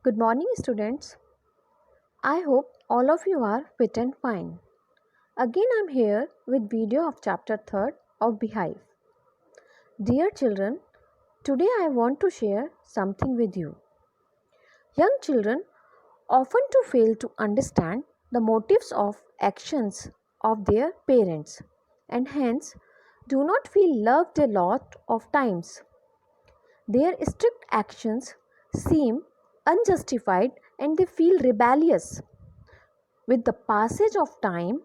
Good morning, students. I hope all of you are fit and fine. Again, I'm here with video of chapter 3rd of Beehive. Dear children, today I want to share something with you. Young children often to fail to understand the motives of actions of their parents and hence do not feel loved a lot of times. Their strict actions seem unjustified and they feel rebellious. With the passage of time,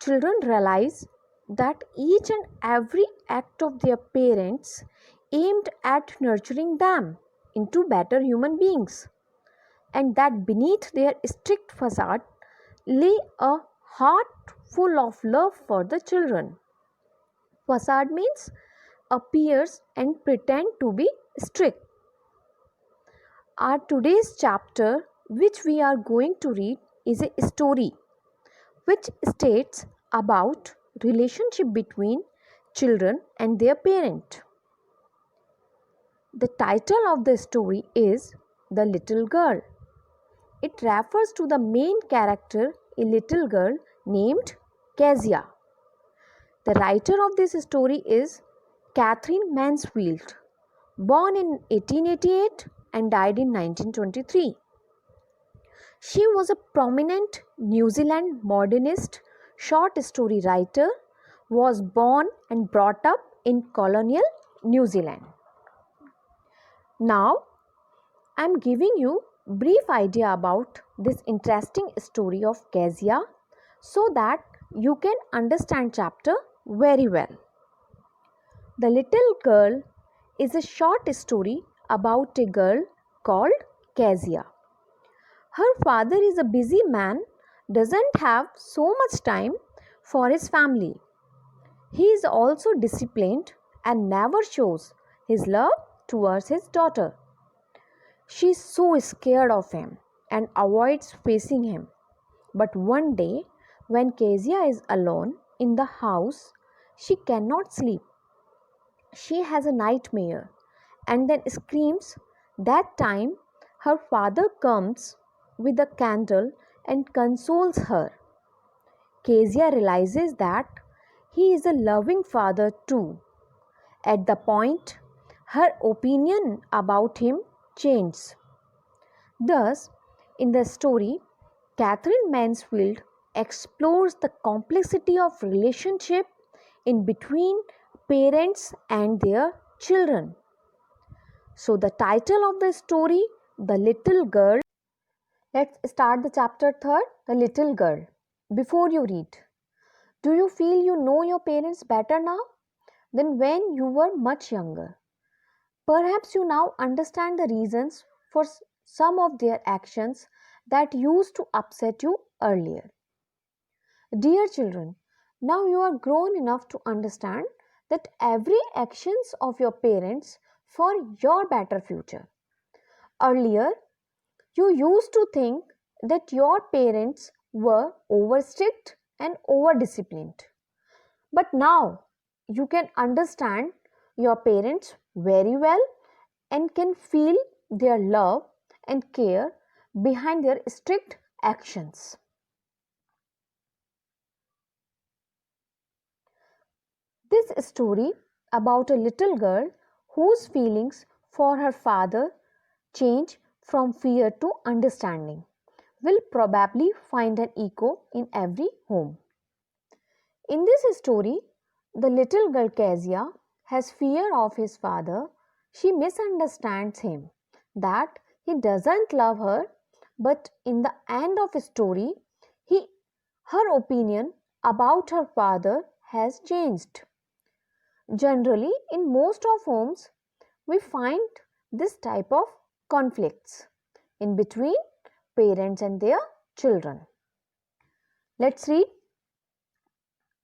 children realize that each and every act of their parents aimed at nurturing them into better human beings, and that beneath their strict facade lay a heart full of love for the children. Facade means appears and pretend to be strict. Our today's chapter, which we are going to read, is a story which states about relationship between children and their parent. The title of the story is The Little Girl. It refers to the main character, a little girl named Kezia. The writer of this story is Catherine Mansfield, born in 1888 and died in 1923. She was a prominent New Zealand modernist short story writer, was born and brought up in colonial New Zealand. Now, I am giving you brief idea about this interesting story of Kezia so that you can understand chapter very well. The Little Girl is a short story about a girl called Kezia. Her father is a busy man, doesn't have so much time for his family. He is also disciplined and never shows his love towards his daughter. She is so scared of him and avoids facing him. But one day, when Kezia is alone in the house, she cannot sleep. She has a nightmare and then screams. That time, her father comes with a candle and consoles her. Kezia realizes that he is a loving father too. At the point, her opinion about him changes. Thus, in the story, Catherine Mansfield explores the complexity of relationship in between parents and their children. So, the title of the story, The Little Girl. Let's start the chapter 3rd, The Little Girl. Before you read, do you feel you know your parents better now than when you were much younger? Perhaps you now understand the reasons for some of their actions that used to upset you earlier. Dear children, now you are grown enough to understand that every actions of your parents for your better future. Earlier, you used to think that your parents were over strict and over disciplined. But now you can understand your parents very well and can feel their love and care behind their strict actions. This story about a little girl whose feelings for her father change from fear to understanding will probably find an echo in every home. In this story, the little girl Kezia has fear of his father. She misunderstands him, that he doesn't love her, but in the end of the story, her opinion about her father has changed. Generally, in most of homes, we find this type of conflicts in between parents and their children. Let's read.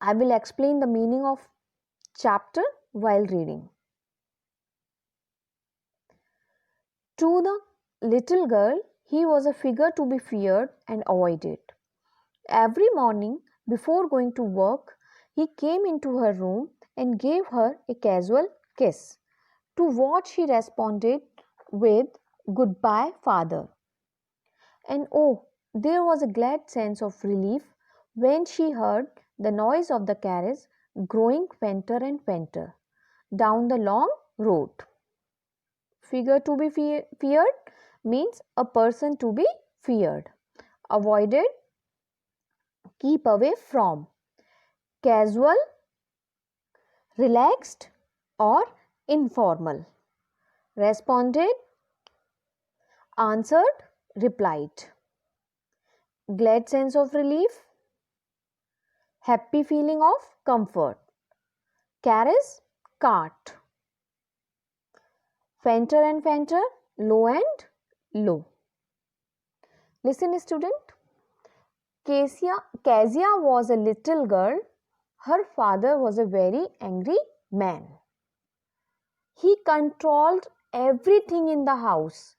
I will explain the meaning of chapter while reading. To the little girl, he was a figure to be feared and avoided. Every morning before going to work, he came into her room and gave her a casual kiss. To what she responded with, "Goodbye, father." And oh, there was a glad sense of relief when she heard the noise of the carriage growing fainter and fainter down the long road. Figure to be feared means a person to be feared, avoided, keep away from, casual, relaxed, or informal. Responded, answered, replied. Glad sense of relief, happy feeling of comfort. Carriage, cart. Fainter and fainter, low and low. Listen, student. Kezia was a little girl. Her father was a very angry man. He controlled everything in the house.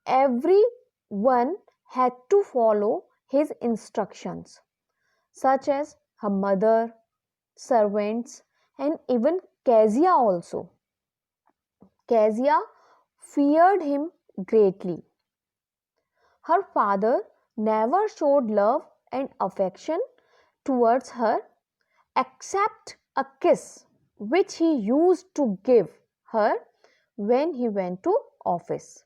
Everyone had to follow his instructions, such as her mother, servants, and even Kezia also. Kezia feared him greatly. Her father never showed love and affection towards her except a kiss which he used to give her when he went to office,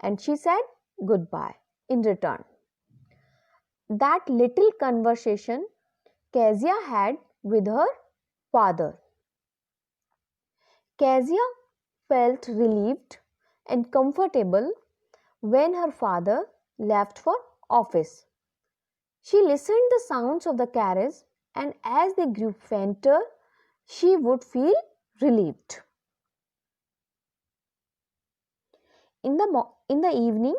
and she said goodbye in return. That little conversation Kezia had with her father. Kezia felt relieved and comfortable when her father left for office. She listened the sounds of the carriage, and as they grew fainter, she would feel relieved. In the evening,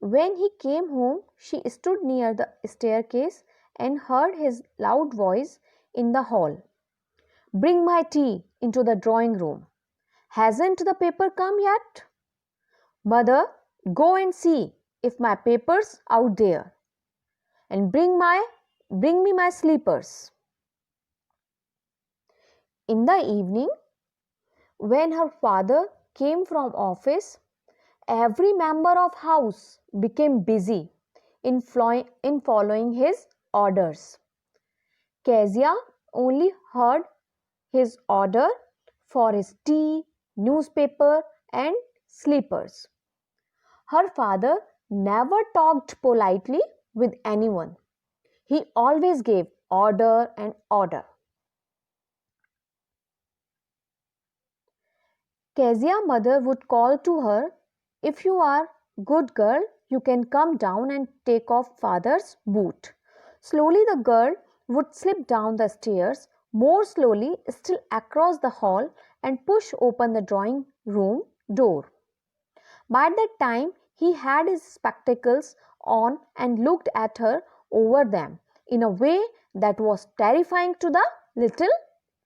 when he came home, she stood near the staircase and heard his loud voice in the hall. Bring my tea into the drawing room. Hasn't the paper come yet? Mother, go and see if my paper's out there. And bring me my slippers. In the evening, when her father came from office, every member of house became busy in following his orders. Kezia only heard his order for his tea, newspaper, and slippers. Her father never talked politely with anyone. He always gave order and order. Kezia's mother would call to her, if you are good girl, you can come down and take off father's boot. Slowly the girl would slip down the stairs, more slowly still across the hall, and push open the drawing room door. By that time he had his spectacles on and looked at her over them in a way that was terrifying to the little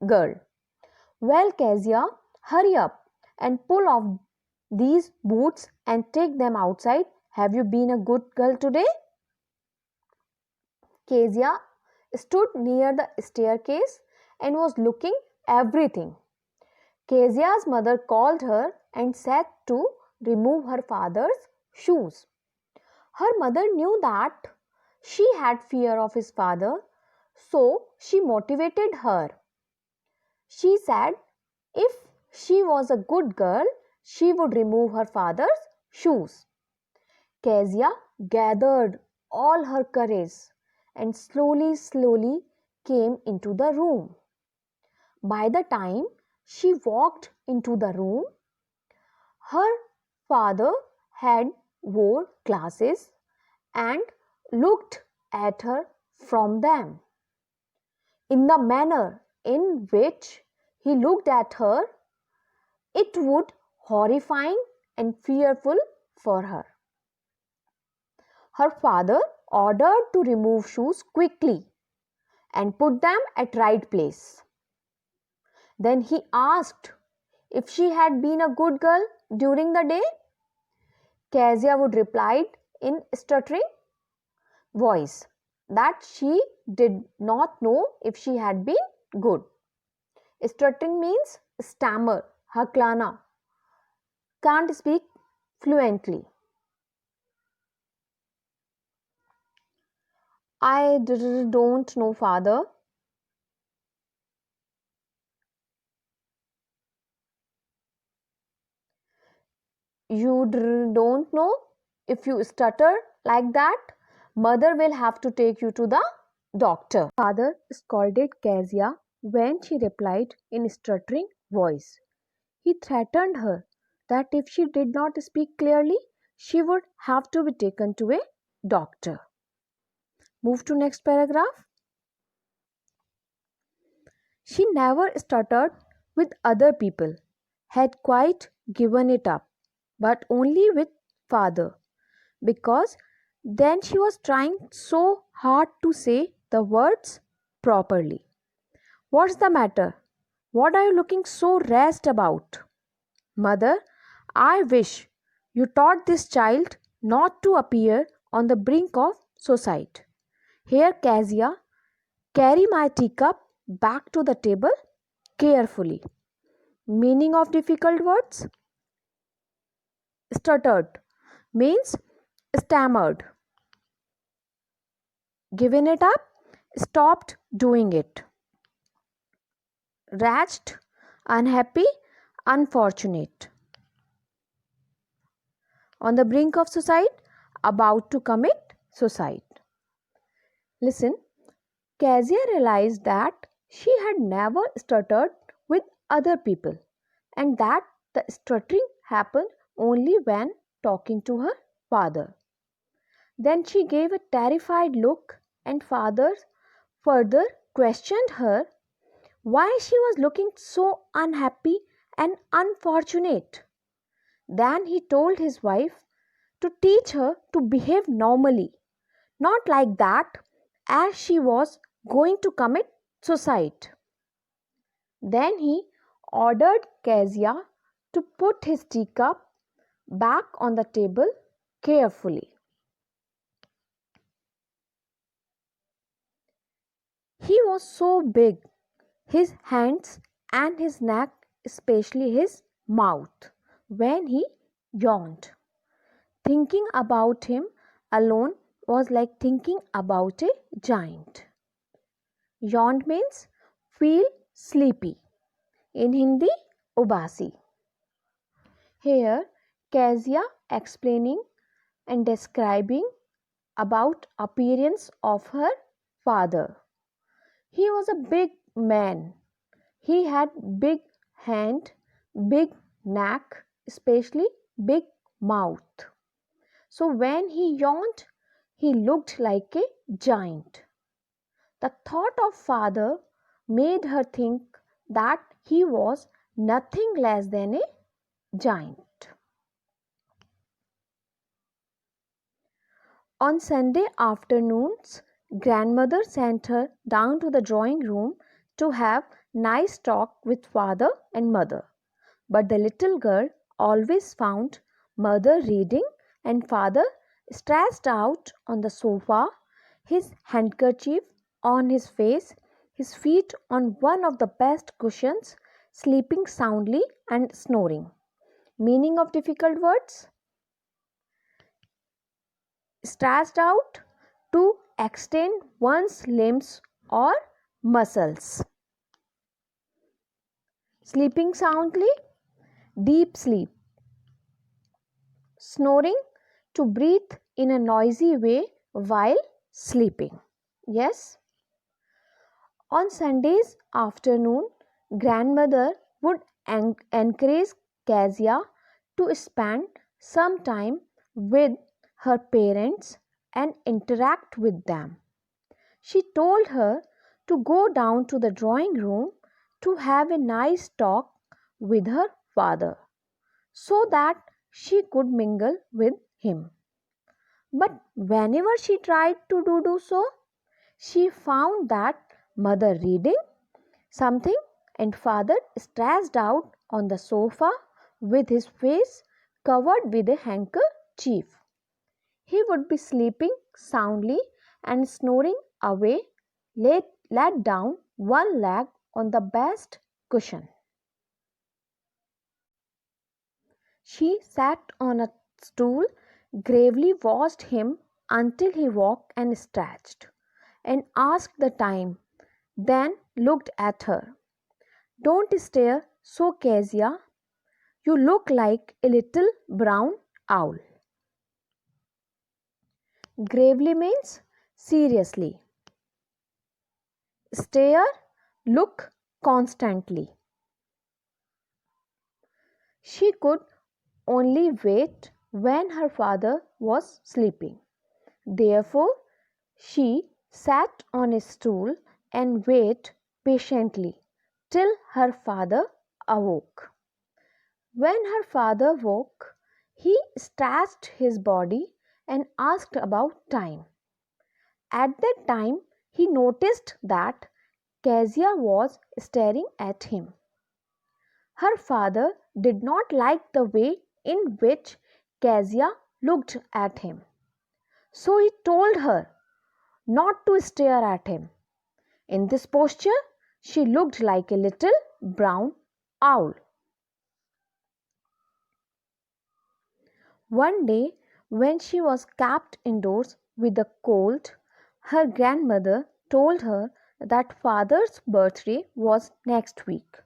girl. Well, Kezia, hurry up and pull off these boots and take them outside. Have you been a good girl today? Kezia stood near the staircase and was looking everything. Kezia's mother called her and said to remove her father's shoes. Her mother knew that she had fear of his father, so she motivated her. She said if she was a good girl, she would remove her father's shoes. Kezia gathered all her courage and slowly came into the room. By the time she walked into the room, her father had wore glasses and looked at her from them. In the manner in which he looked at her, it was horrifying and fearful for her. Her father ordered to remove shoes quickly and put them at right place. Then he asked if she had been a good girl during the day. Kezia would reply in stuttering voice that she did not know if she had been good. Stuttering means stammer, haklana, can't speak fluently. Don't know, father. You don't know? If you stutter like that, mother will have to take you to the doctor. Father scolded Kezia when she replied in stuttering voice. He threatened her that if she did not speak clearly, she would have to be taken to a doctor. Move to next paragraph. She never stuttered with other people, had quite given it up, but only with father, because then she was trying so hard to say the words properly. What's the matter? What are you looking so razzed about? Mother, I wish you taught this child not to appear on the brink of suicide. Here, Kezia, carry my teacup back to the table carefully. Meaning of difficult words? Stuttered means stammered. Given it up, stopped doing it. Wretched, unhappy, unfortunate. On the brink of suicide, about to commit suicide. Listen, Kezia realized that she had never stuttered with other people and that the stuttering happened only when talking to her father. Then she gave a terrified look and father further questioned her why she was looking so unhappy and unfortunate. Then he told his wife to teach her to behave normally, not like that, as she was going to commit suicide. Then he ordered Kezia to put his teacup back on the table carefully. He was so big, his hands and his neck, especially his mouth, when he yawned. Thinking about him alone was like thinking about a giant. Yawned means feel sleepy. In Hindi, ubasi. Here, Kezia explaining and describing about appearance of her father. He was a big man. He had big hand, big neck, especially big mouth. So when he yawned, he looked like a giant. The thought of father made her think that he was nothing less than a giant. On Sunday afternoons, grandmother sent her down to the drawing room to have nice talk with father and mother. But the little girl always found mother reading and father stretched out on the sofa, his handkerchief on his face, his feet on one of the best cushions, sleeping soundly and snoring. Meaning of difficult words? Stretched out, to extend one's limbs or muscles. Sleeping soundly, deep sleep. Snoring, to breathe in a noisy way while sleeping. Yes. On Sundays afternoon, grandmother would encourage Kezia to spend some time with her parents and interact with them. She told her to go down to the drawing room to have a nice talk with her father so that she could mingle with him. But whenever she tried to do so, she found that mother reading something and father stretched out on the sofa with his face covered with a handkerchief. He would be sleeping soundly and snoring away, laid down one leg on the best cushion. She sat on a stool, gravely watched him until he walked and stretched. and asked the time, then looked at her. Don't stare so, Kezia. You look like a little brown owl. Gravely means seriously. Stare, look constantly. She could only wait when her father was sleeping. Therefore, she sat on a stool and waited patiently till her father awoke. When her father woke, he stretched his body and asked about time. At that time, he noticed that Kezia was staring at him. Her father did not like the way in which Kezia looked at him. So he told her not to stare at him. In this posture, she looked like a little brown owl. One day, when she was kept indoors with a cold, her grandmother told her that father's birthday was next week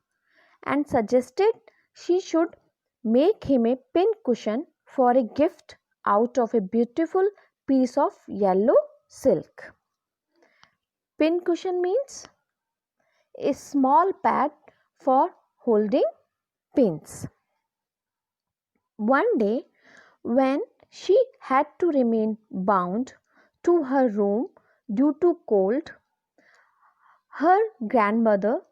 and suggested she should make him a pin cushion for a gift out of a beautiful piece of yellow silk. Pin cushion means a small pad for holding pins. One day, when she had to remain bound to her room due to cold, her grandmother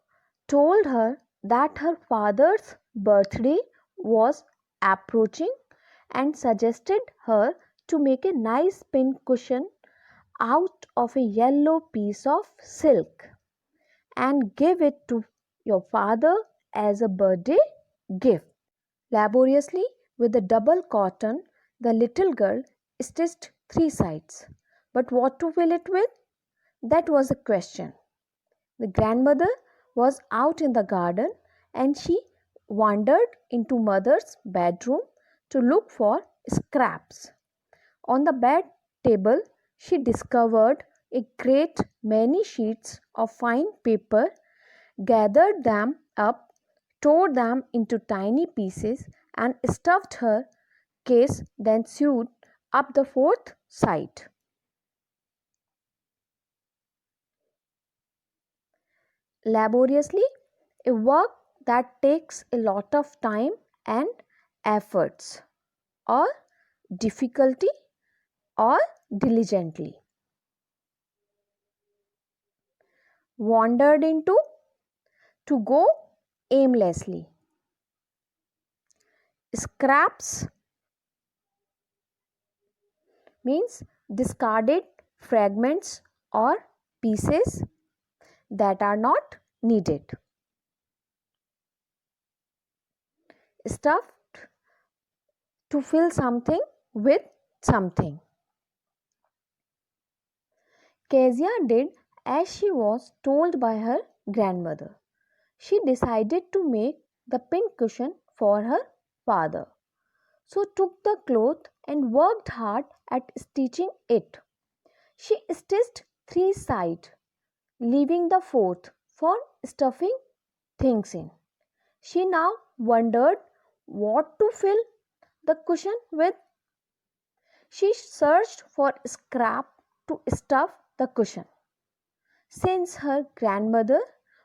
told her that her father's birthday was approaching and suggested her to make a nice pin cushion out of a yellow piece of silk and give it to your father as a birthday gift. Laboriously, with the double cotton, the little girl stitched three sides. But what to fill it with? That was the question. The grandmother was out in the garden and she wandered into mother's bedroom to look for scraps. On the bed table, she discovered a great many sheets of fine paper, gathered them up, tore them into tiny pieces, and stuffed her case, then sewed up the fourth side. Laboriously, a work that takes a lot of time and efforts, or difficulty, or diligently. Wandered into, to go aimlessly. Scraps means discarded fragments or pieces that are not needed. Stuffed, to fill something with something. Kezia did as she was told by her grandmother. She decided to make the pin cushion for her father. So took the cloth and worked hard at stitching it. She stitched three sides, leaving the fourth for stuffing things in. She now wondered what to fill the cushion with. She searched for scrap to stuff the cushion. Since her grandmother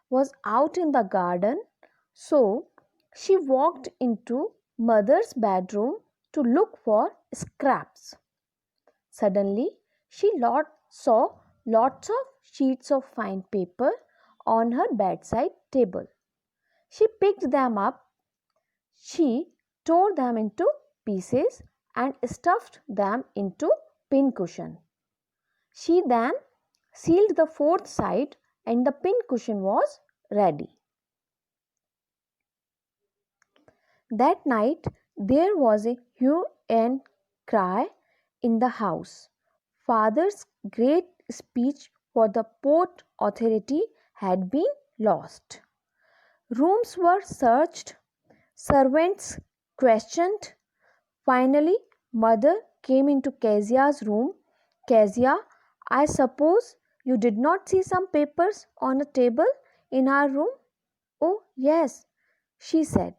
was out in the garden, so she walked into mother's bedroom to look for scraps. Suddenly, she saw lots of sheets of fine paper on her bedside table. She picked them up. She tore them into pieces and stuffed them into pincushion. She then sealed the fourth side and the pincushion was ready. That night there was a hue and cry in the house. Father's great speech for the Port Authority had been lost. Rooms were searched, servants questioned. Finally, mother came into Kezia's room. Kezia, I suppose You did not see some papers on a table in our room? Oh, yes, she said.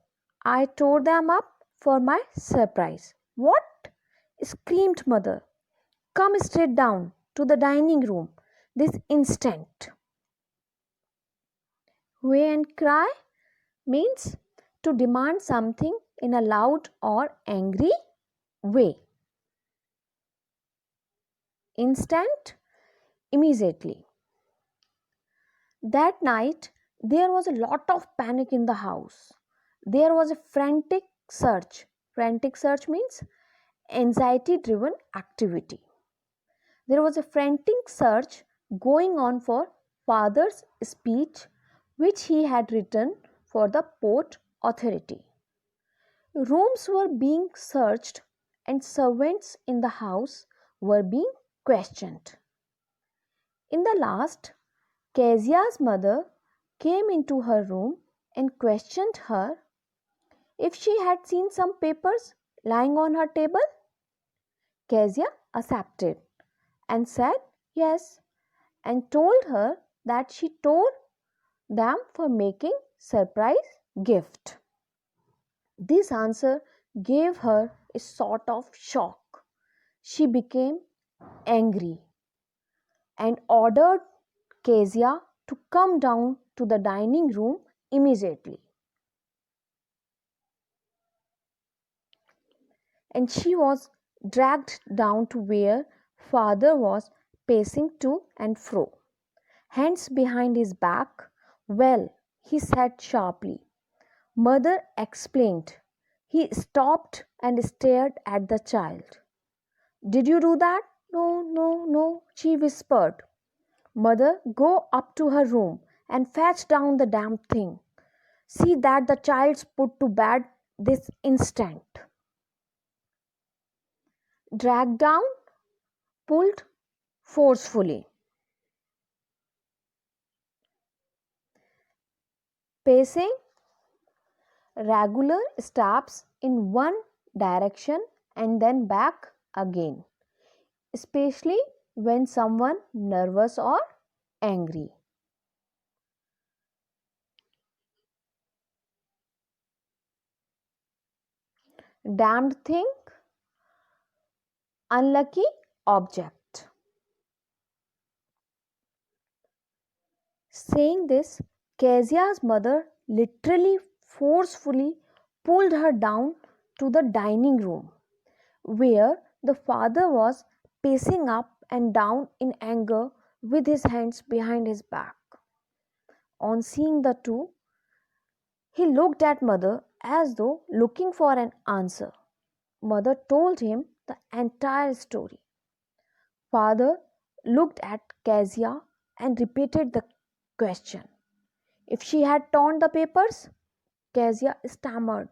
I tore them up for my surprise. What? Screamed mother. Come straight down to the dining room this instant. Hue and cry means to demand something in a loud or angry way. Instant, immediately. That night, there was a lot of panic in the house. There was a frantic search. Frantic search means anxiety driven activity. There was a frantic search going on for father's speech, which he had written for the port authority. Rooms were being searched and servants in the house were being questioned. In the last, Kezia's mother came into her room and questioned her if she had seen some papers lying on her table. Kezia accepted and said yes, and told her that she tore them for making surprise gift. This answer gave her a sort of shock. She became angry and ordered Kezia to come down to the dining room immediately. And she was dragged down to where father was pacing to and fro, hands behind his back. Well, he said sharply. Mother explained. He stopped and stared at the child. Did you do that? No, no, no, she whispered. Mother, go up to her room and fetch down the damn thing. See that the child's put to bed this instant. Dragged down, pulled forcefully. Pacing regular steps in one direction and then back again, especially when someone nervous or angry. Damned thing, unlucky object. Saying this, Kezia's mother literally forcefully pulled her down to the dining room, where the father was pacing up and down in anger with his hands behind his back. On seeing the two, he looked at mother as though looking for an answer. Mother told him the entire story. Father looked at Kezia and repeated the question. If she had torn the papers? Kezia stammered.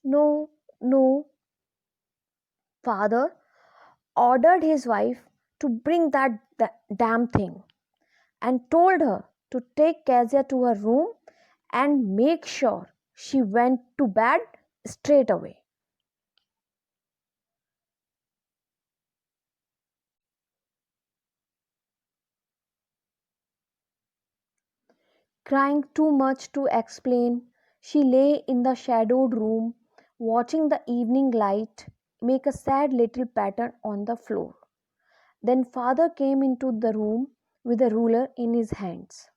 No, no. Father ordered his wife to bring that damn thing and told her to take Kezia to her room and make sure she went to bed straight away. Crying too much to explain, she lay in the shadowed room, watching the evening light make a sad little pattern on the floor. Then father came into the room with a ruler in his hands.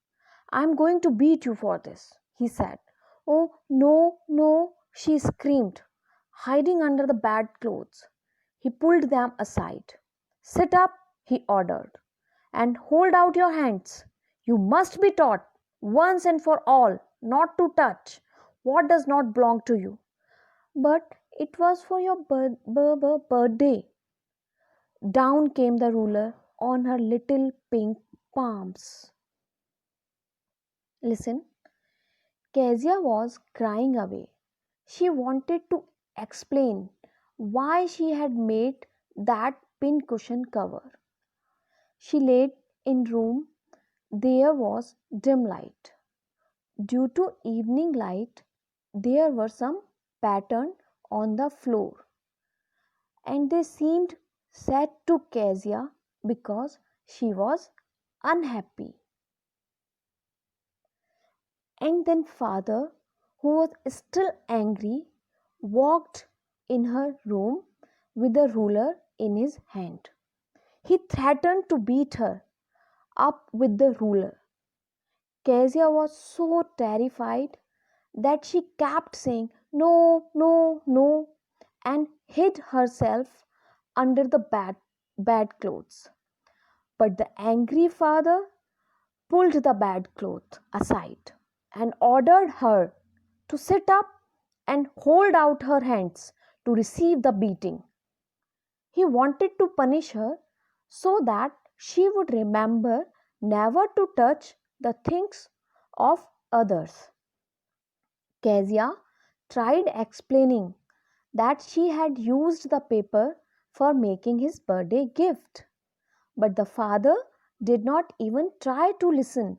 I'm going to beat you for this, he said. Oh, no, no, she screamed, hiding under the bedclothes. He pulled them aside. Sit up, he ordered, and hold out your hands. You must be taught, once and for all, not to touch what does not belong to you. But it was for your birthday. Down came the ruler on her little pink palms. Listen, Kezia was crying away. She wanted to explain why she had made that pincushion cover. She laid in room. There was dim light. Due to evening light, there were some pattern on the floor, and they seemed sad to Kezia because she was unhappy. And then father, who was still angry, walked in her room with a ruler in his hand. He threatened to beat her up with the ruler. Kezia was so terrified that she kept saying no, no, no, and hid herself under the bedclothes. But the angry father pulled the bedcloth aside and ordered her to sit up and hold out her hands to receive the beating. He wanted to punish her so that she would remember never to touch the things of others. Kezia tried explaining that she had used the paper for making his birthday gift, but the father did not even try to listen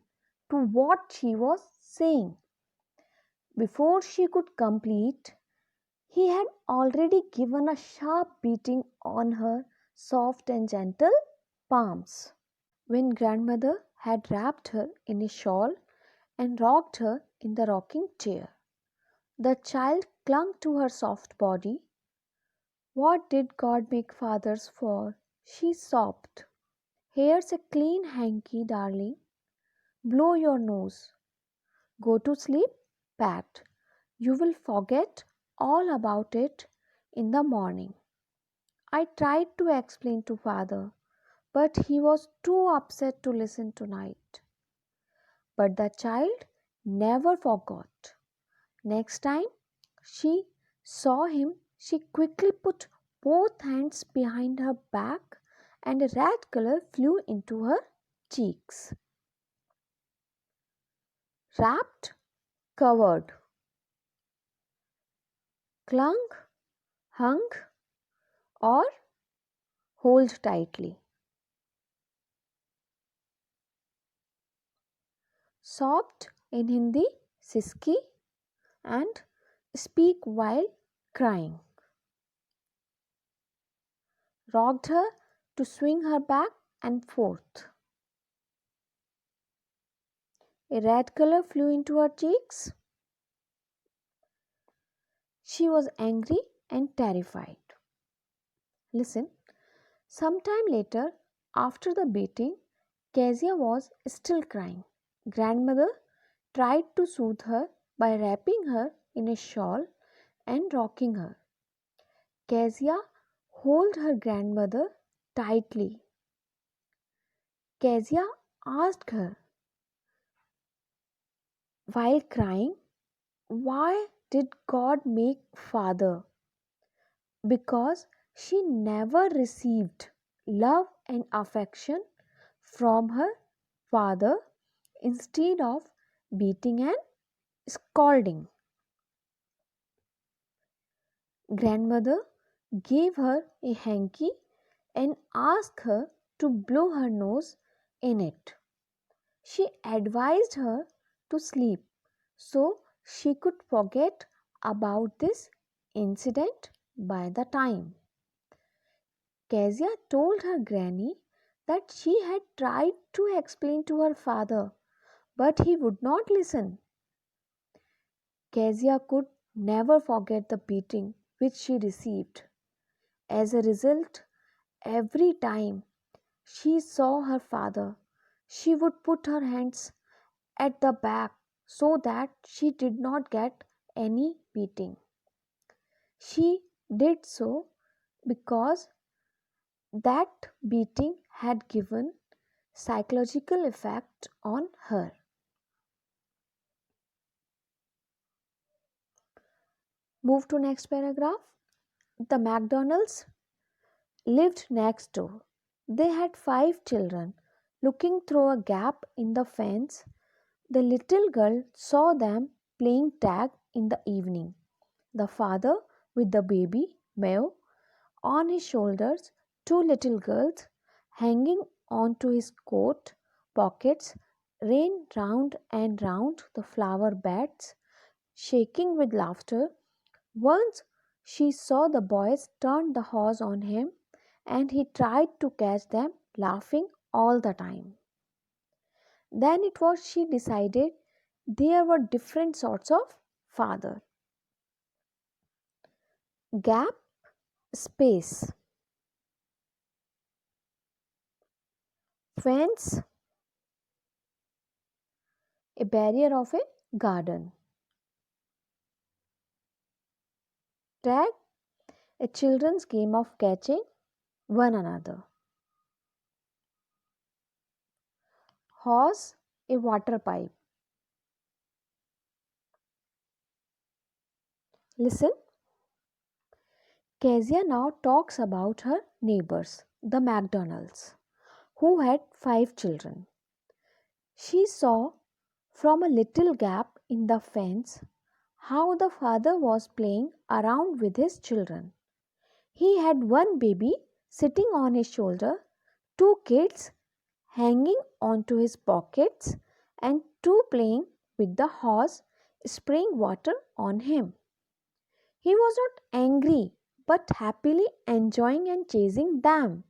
to what she was saying. Before she could complete, he had already given a sharp beating on her soft and gentle palms. When grandmother had wrapped her in a shawl and rocked her in the rocking chair, the child clung to her soft body. What did God make fathers for? She sobbed. Here's a clean hanky, darling. Blow your nose. Go to sleep, Pat. You will forget all about it in the morning. I tried to explain to father, but he was too upset to listen tonight. But the child never forgot. Next time she saw him, she quickly put both hands behind her back and a red color flew into her cheeks. Wrapped, covered, clung, hung, or hold tightly. Sobbed in Hindi, siski, and speak while crying. Rocked her to swing her back and forth. A red color flew into her cheeks. She was angry and terrified. Listen, sometime later, after the beating, Kezia was still crying. Grandmother tried to soothe her by wrapping her in a shawl and rocking her. Kezia held her grandmother tightly. Kezia asked her while crying, why did God make father? Because she never received love and affection from her father instead of beating and scolding. Grandmother gave her a hanky and asked her to blow her nose in it. She advised her to sleep so she could forget about this incident by the time. Kezia told her granny that she had tried to explain to her father, but he would not listen. Kezia could never forget the beating which she received. As a result, every time she saw her father, she would put her hands at the back so that she did not get any beating. She did so because that beating had given psychological effect on her. Move to next paragraph. The McDonalds lived next door. They had 5 children. Looking through a gap in the fence, the little girl saw them playing tag in the evening. The father, with the baby, Meo, on his shoulders, 2 little girls hanging onto his coat pockets, ran round and round the flower beds, shaking with laughter. Once she saw the boys turn the horse on him, and he tried to catch them, laughing all the time. Then it was she decided there were different sorts of father. Gap, space, fence, a barrier of a garden. Tag, a children's game of catching one another. Hose, a water pipe. Listen, Kezia now talks about her neighbors, the McDonalds, who had 5 children. She saw from a little gap in the fence how the father was playing around with his children. He had one baby sitting on his shoulder, 2 kids hanging onto his pockets, and 2 playing with the horse, spraying water on him. He was not angry but happily enjoying and chasing them.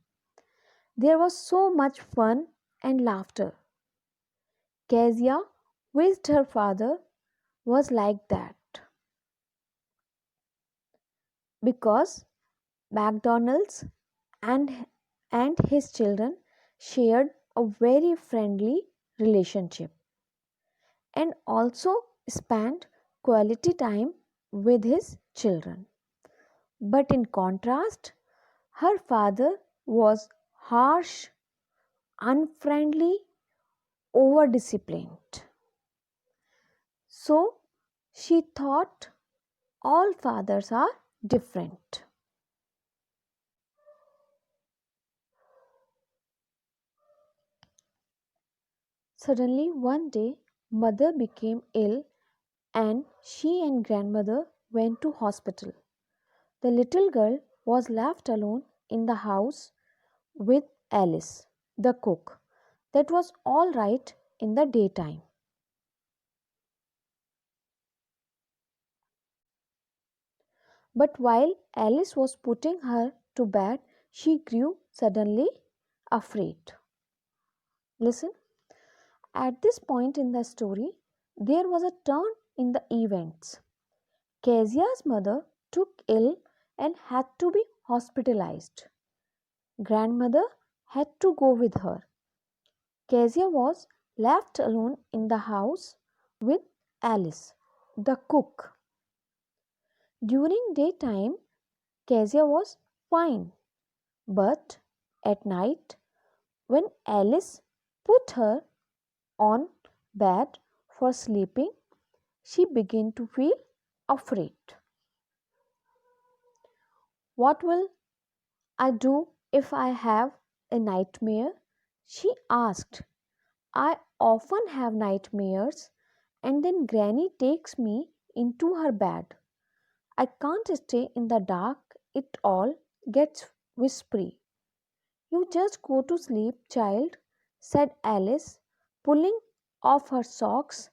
There was so much fun and laughter. Kezia wished her father was like that because McDonald's and, and his children shared a very friendly relationship and also spent quality time with his children. But in contrast, her father was harsh, unfriendly, over disciplined. So she thought all fathers are different. Suddenly, one day, mother became ill and she and grandmother went to hospital. The little girl was left alone in the house with Alice, the cook. That was all right in the daytime. But while Alice was putting her to bed, she grew suddenly afraid. Listen, at this point in the story, there was a turn in the events. Kezia's mother took ill and had to be hospitalized. Grandmother had to go with her. Kezia was left alone in the house with Alice, the cook. During daytime, Kezia was fine, but at night, when Alice put her on bed for sleeping, she began to feel afraid. What will I do if I have a nightmare? She asked. I often have nightmares, and then Granny takes me into her bed. I can't stay in the dark, it all gets whispery. You just go to sleep, child, said Alice, pulling off her socks,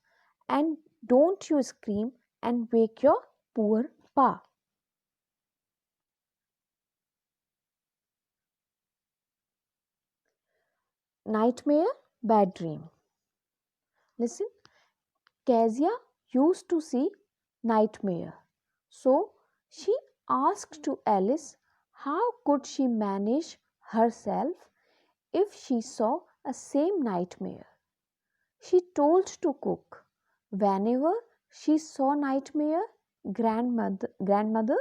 and don't you scream and wake your poor pa. Nightmare, bad dream. Listen, Kezia used to see nightmare. So she asked to Alice how could she manage herself if she saw a same nightmare. She told to cook. Whenever she saw nightmare, grandmother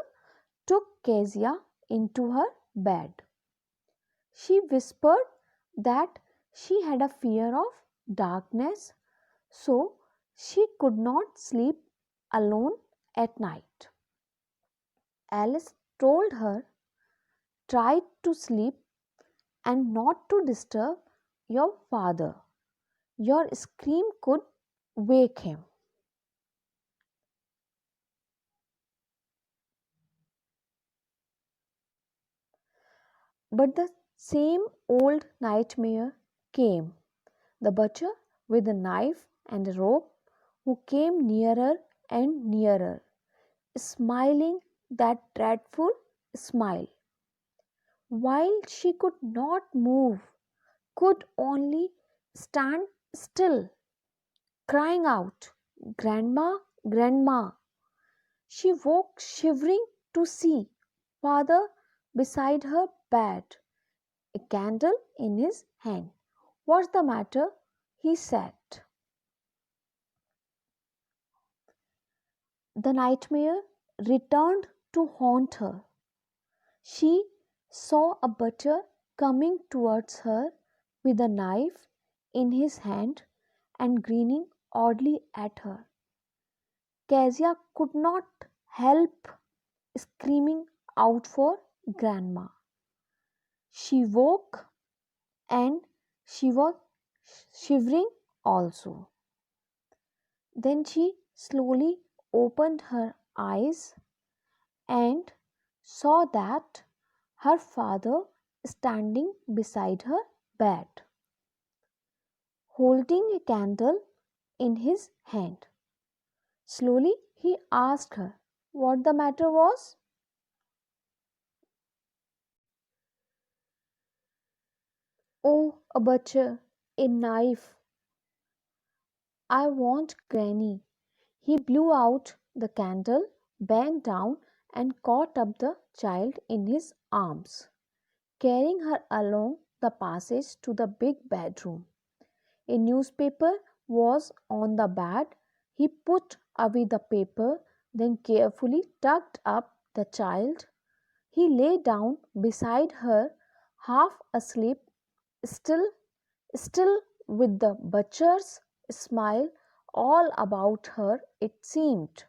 took Kezia into her bed. She whispered that she had a fear of darkness, so she could not sleep alone at night. Alice told her, try to sleep and not to disturb your father. Your scream could wake him. But the same old nightmare came. The butcher with a knife and a rope who came nearer and nearer, smiling that dreadful smile. While she could not move, could only stand still, crying out, "Grandma, Grandma!" She woke shivering to see father beside her bed, a candle in his hand. "What's the matter?" he said. The nightmare returned to haunt her. She saw a butcher coming towards her with a knife in his hand and grinning oddly at her. Kezia could not help screaming out for grandma. She woke and she was shivering also. Then she slowly opened her eyes and saw that her father standing beside her bed, holding a candle in his hand. Slowly he asked her what the matter was. "Oh, a butcher, a knife. I want Granny." He blew out the candle, bent down, and caught up the child in his arms, carrying her along the passage to the big bedroom. A newspaper was on the bed. He put away the paper, then carefully tucked up the child. He lay down beside her, half asleep, still, still with the butcher's smile all about her, it seemed.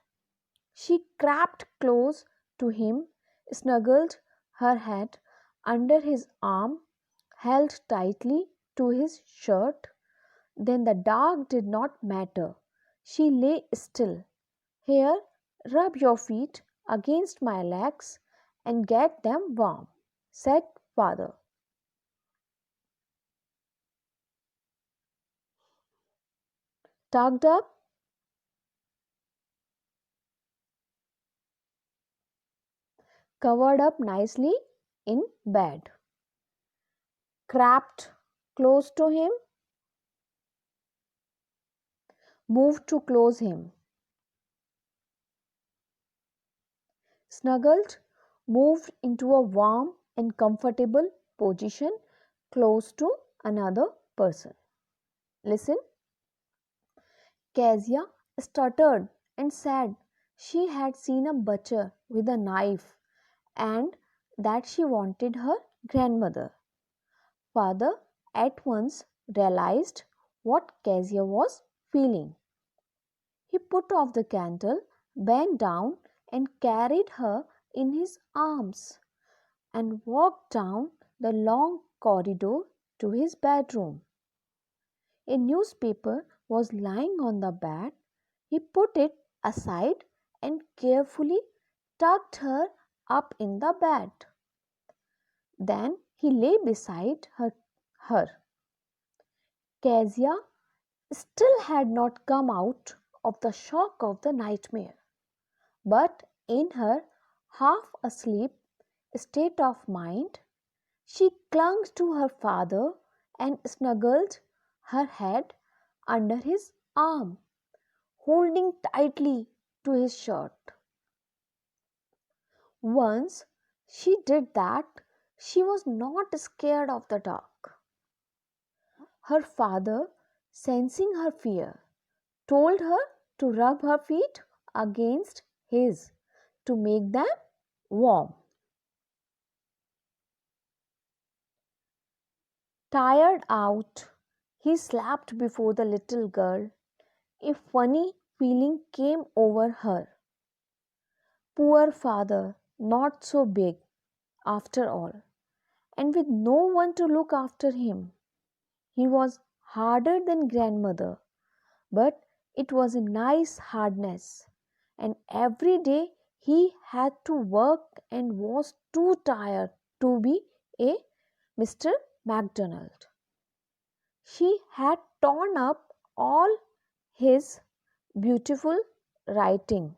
She crept close to him, snuggled her head under his arm, held tightly to his shirt. Then the dark did not matter. She lay still. "Here, rub your feet against my legs and get them warm," said father. Tucked up, covered up nicely in bed. Crept close to him, moved to close him. Snuggled, moved into a warm and comfortable position close to another person. Listen. Kezia stuttered and said she had seen a butcher with a knife and that she wanted her grandmother. Father at once realized what Kezia was feeling. He put off the candle, bent down, and carried her in his arms and walked down the long corridor to his bedroom. A newspaper was lying on the bed. He put it aside and carefully tucked her up in the bed. Then he lay beside her. Kezia still had not come out of the shock of the nightmare, but in her half asleep state of mind, she clung to her father and snuggled her head under his arm, holding tightly to his shirt. Once she did that, she was not scared of the dark. Her father, sensing her fear, told her to rub her feet against his to make them warm. Tired out, he slept before the little girl. A funny feeling came over her. Poor father, not so big after all, and with no one to look after him. He was harder than grandmother, but it was a nice hardness, and every day he had to work and was too tired to be a Mr. MacDonald. She had torn up all his beautiful writing.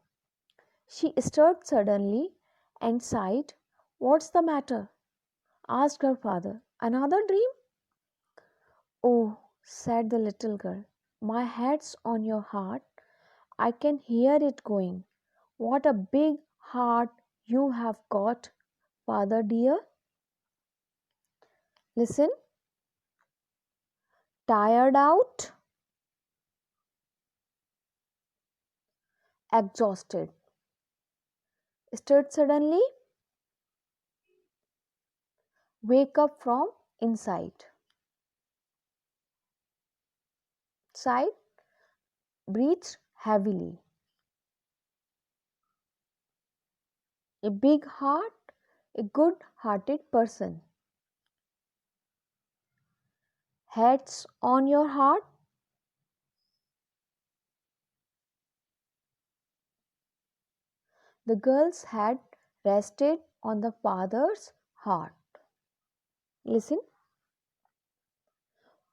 She stirred suddenly and sighed. "What's the matter?" asked her father. "Another dream?" "Oh," said the little girl. My head's on your heart. I can hear it going. What a big heart you have got, father dear. Listen, tired out, exhausted, stirred suddenly, wake up from inside. Sighed, breathed heavily. A big heart, a good hearted person. Heads on your heart. The girl's head rested on the father's heart. Listen.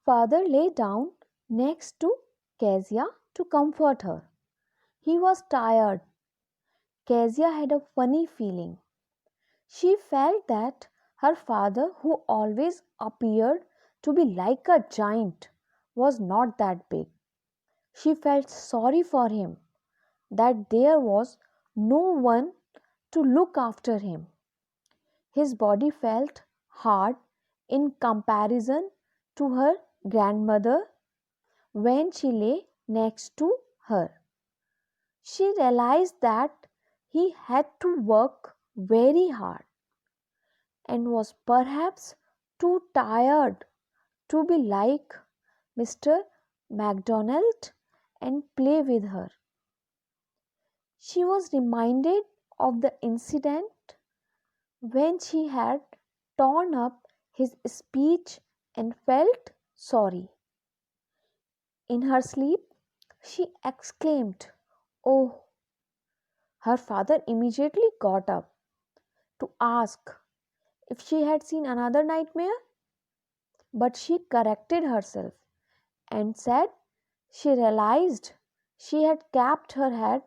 Father lay down next to Kezia to comfort her. He was tired. Kezia had a funny feeling. She felt that her father, who always appeared to be like a giant, was not that big. She felt sorry for him, that there was no one to look after him. His body felt hard in comparison to her grandmother when she lay next to her. She realized that he had to work very hard and was perhaps too tired to be like Mr. MacDonald and play with her. She was reminded of the incident when she had torn up his speech and felt sorry. In her sleep, she exclaimed, "Oh!" Her father immediately got up to ask if she had seen another nightmare, but she corrected herself and said she realized she had kept her head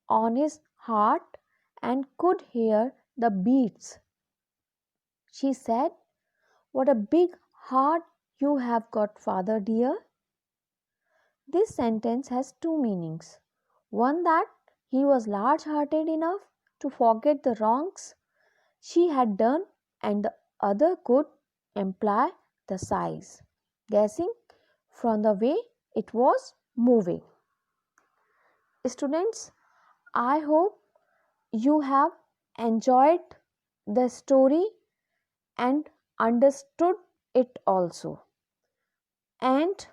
on his heart and could hear the beats. She said, "What a big heart you have got, father dear." This sentence has two meanings. One, that he was large hearted enough to forget the wrongs she had done, and the other could imply the size, guessing from the way it was moving. Students, I hope you have enjoyed the story and understood it also, and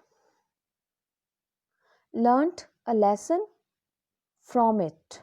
learnt a lesson from it.